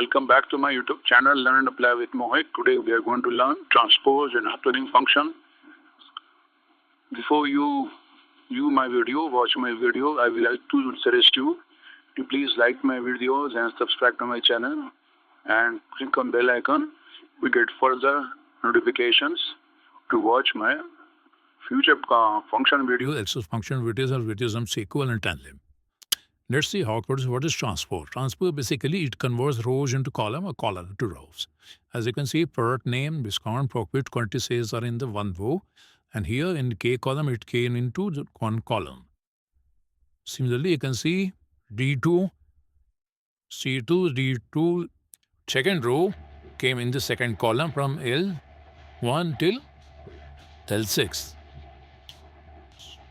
Welcome back to my YouTube channel, Learn and Apply with Mohit. Today we are going to learn transpose and HYPERLINK function. Before you view my video, watch my video, I would like to suggest you to please like my videos and subscribe to my channel and click on bell icon. We get further notifications to watch my future function videos. Access function videos or videos on SQL and tandem. Let's see how it works. What is transpose? Transpose basically it converts rows into column or column to rows. As you can see, product name, discount, profit, quantity sales are in the one row, and here in K column it came into the one column. Similarly, you can see D2, C2, D2, second row came in the second column from L1 till L6.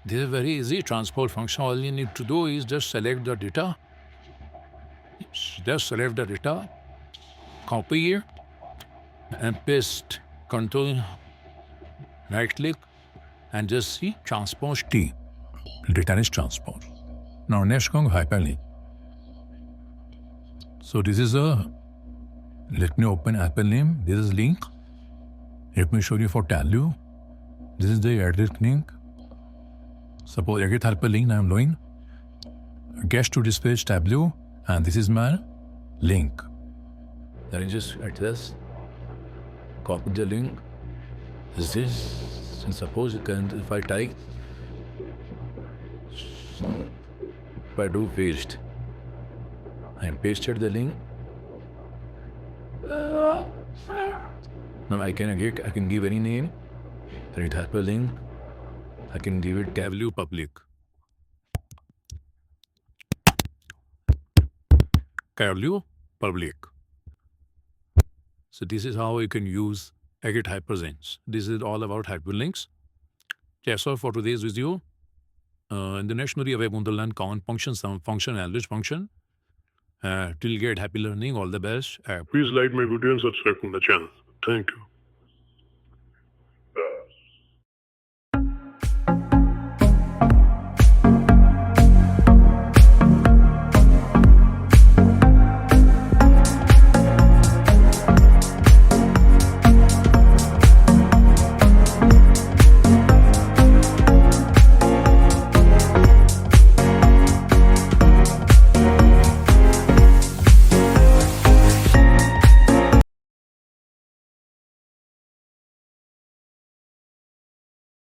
This is very easy transpose function. All you need to do is just select the data. Just select the data, copy it, and paste. Control, right click, and just see transpose T. Data is transpose. Now next go hyperlink. So this is let me open hyperlink. This is link. Let me show you for value. This is the edit link. Suppose I get hyperlink, I am doing guest to display tableau, and this is my link. Then you just at this, copy the link. This, and suppose you can, if I type, if I do paste, I pasted the link. Now I can give any name. Then it hyperlink. I can give it W public. W public. So this is how you can use agate hyperlinks. This is all about hyperlinks. That's all for today's video. In the next video, we are going to learn count function, sum function, average function. Till get happy learning. All the best. Please like my video and subscribe to the channel. Thank you.